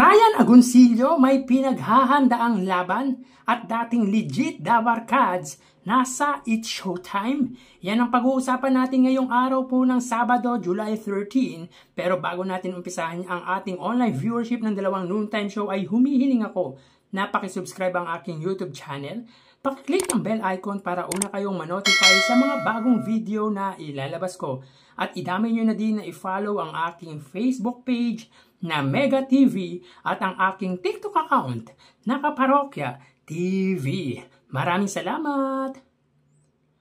Ryan Agoncillo may pinaghahandaang laban at dating legit Dabarkads nasa It's Showtime. Yan ang pag-uusapan natin ngayong araw po ng Sabado, July 13. Pero bago natin umpisahan ang ating online viewership ng dalawang noontime show ay humihiling ako na pakisubscribe ang aking YouTube channel. Pakiclick ang bell icon para una kayong manotify sa mga bagong video na ilalabas ko. At idamay nyo na din na i-follow ang aking Facebook page na Mega TV at ang aking TikTok account na Kaparokya TV. Maraming salamat!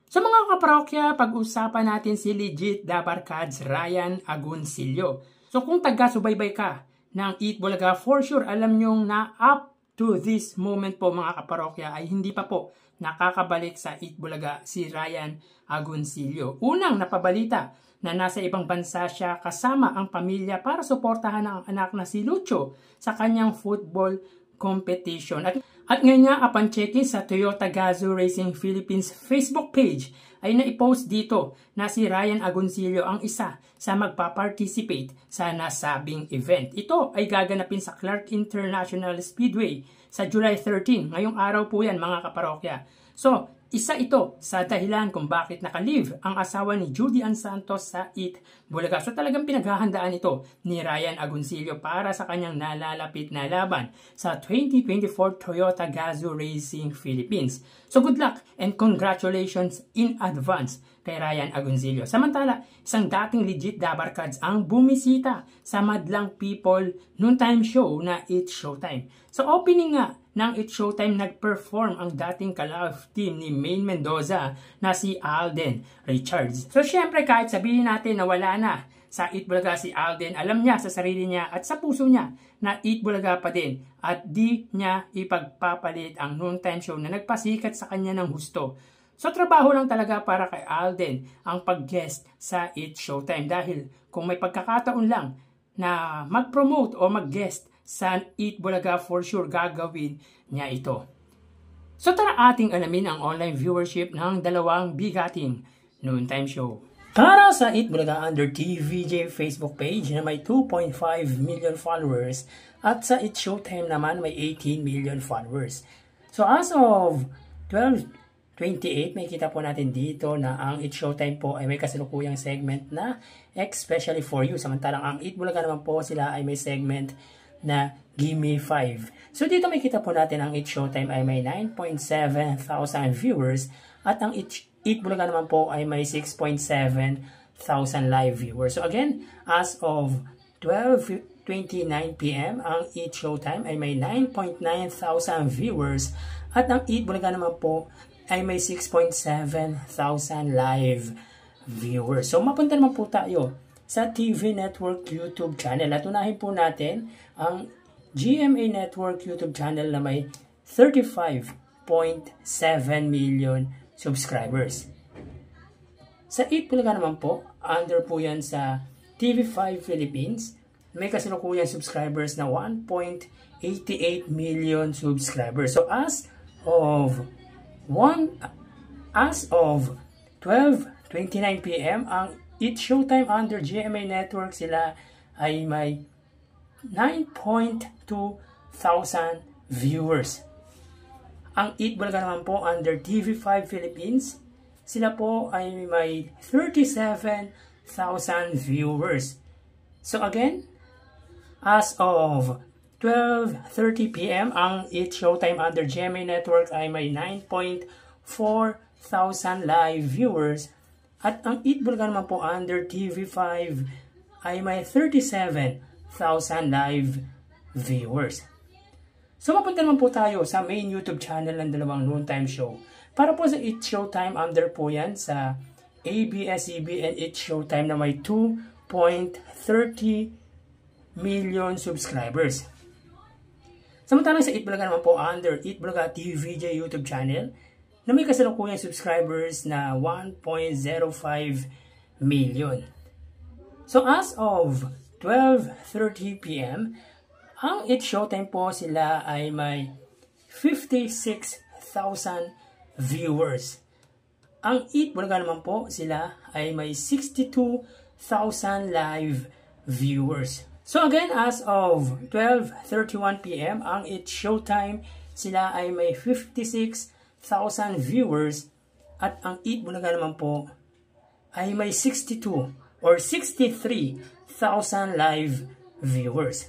Sa mga kaparokya, pag-usapan natin si legit Dabarkads Ryan Agoncillo. So kung taga-subaybay ka ng Eat Bulaga, for sure alam nyong na up to this moment po mga kaparokya ay hindi pa po nakakabalik sa Eat Bulaga si Ryan Agoncillo. Unang napabalita na nasa ibang bansa siya kasama ang pamilya para suportahan ang anak na si Lucho sa kanyang football competition. At ngayon nga, upon checking sa Toyota Gazoo Racing Philippines Facebook page, ay naipost dito na si Ryan Agoncillo ang isa sa magpa-participate sa nasabing event. Ito ay gaganapin sa Clark International Speedway sa July 13. Ngayong araw po yan mga kaparokya. So, isa ito sa dahilan kung bakit nakalive ang asawa ni Judy Ann Santos sa Eat Bulaga. So talagang pinaghahandaan ito ni Ryan Agoncillo para sa kanyang nalalapit na laban sa 2024 Toyota Gazoo Racing Philippines. So good luck and congratulations in advance kay Ryan Agoncillo. Samantala, isang dating legit Dabarkads ang bumisita sa Madlang People noontime show na It's Showtime. Sa opening nga ng It's Showtime, nag-perform ang dating ka-love team ni Maine Mendoza na si Alden Richards. So syempre kahit sabihin natin na wala na sa Eat Bulaga si Alden, alam niya sa sarili niya at sa puso niya na Eat Bulaga pa din at di niya ipagpapalit ang noontime show na nagpasikat sa kanya ng husto. So trabaho lang talaga para kay Alden ang pag-guest sa It's Showtime dahil kung may pagkakataon lang na mag-promote o mag-guest sa Eat Bulaga, for sure gagawin niya ito. So tara ating alamin ang online viewership ng dalawang bigating noontime show. Para sa Eat Bulaga under TVJ Facebook page na may 2.5 million followers at sa It's Showtime naman may 18 million followers. So as of 12:28, may kita po natin dito na ang It's Showtime po ay may kasalukuyang segment na especially for you. Samantalang ang Eat Bulaga naman po sila ay may segment na Gimme 5. So dito may kita po natin ang It's Showtime ay may 9.7 thousand viewers at ang Eat Bulaga naman po ay may 6.7 thousand live viewers. So again, as of 12:29 PM, ang Eat Showtime ay may 9.9 thousand viewers at ang Eat Bulaga naman po ay may 6.7 thousand live viewers. So mapunta naman po tayo sa TV Network YouTube channel. At unahin po natin ang GMA Network YouTube channel na may 35.7 million subscribers. Sa Eat Bulaga naman po, under po yan sa TV5 Philippines, may kasalukuyang subscribers na 1.88 million subscribers. So as of 12:29 PM, ang It's Showtime under GMA Network sila ay may 9.2 thousand viewers. Ang Eat Bulaga naman po under TV5 Philippines, sila po ay may 37,000 viewers. So again, as of 12:30 PM, ang It's Showtime under GMA Network ay may 9.4 thousand live viewers. At ang Eat Bulaga naman po under TV5 ay may 37,000 live viewers. So mapunta naman po tayo sa main YouTube channel ng dalawang noontime show. Para po sa It's Showtime, under po yan sa ABS-CBN It's Showtime na may 2.30 million subscribers. Samantalang sa Eat Bulaga naman po under Eat Bulaga TVJ YouTube channel na may kasalukuyang subscribers na 1.05 million. So as of 12:30 PM, ang It's Showtime po sila ay may 56,000 viewers. Ang Eat Bulaga naman po sila ay may 62,000 live viewers. So again, as of 12:31 p.m., ang It's Showtime, sila ay may 56,000 viewers at ang Eat Bulaga naman po ay may 62 or 63,000 live viewers.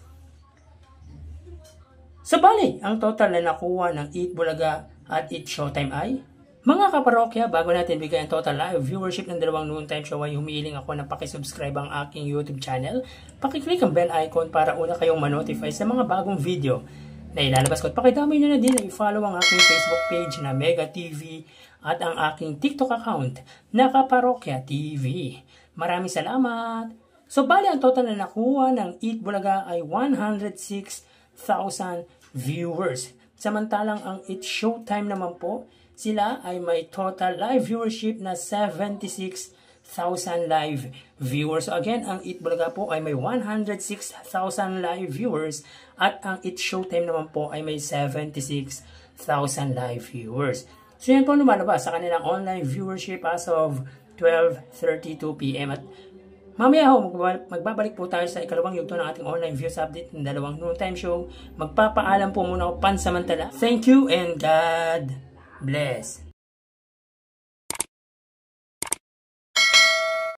So bali, ang total na nakuha ng Eat Bulaga at It's Showtime ay, mga kaparokya, bago natin bigyan ang total live viewership ng dalawang noontime show ay humihiling ako na pakisubscribe ang aking YouTube channel. Pakiclick ang bell icon para una kayong manotify sa mga bagong video na ilalabas ko. At pakidamay nyo na din na i-follow ang aking Facebook page na Mega TV at ang aking TikTok account na Kaparokya TV. Maraming salamat! So bali, ang total na nakuha ng Eat Bulaga ay 106,000 viewers. Samantalang ang It's Showtime naman po, sila ay may total live viewership na 76,000 live viewers. So again, ang Eat Bulaga po ay may 106,000 live viewers at ang It's Showtime naman po ay may 76,000 live viewers. So yan po lumalabas sa kanilang online viewership as of 12:32 p.m. At mamaya ho, magbabalik po tayo sa ikalawang yugto ng ating online views update ng dalawang noontime show. Magpapaalam po muna ako pansamantala. Thank you and God bless.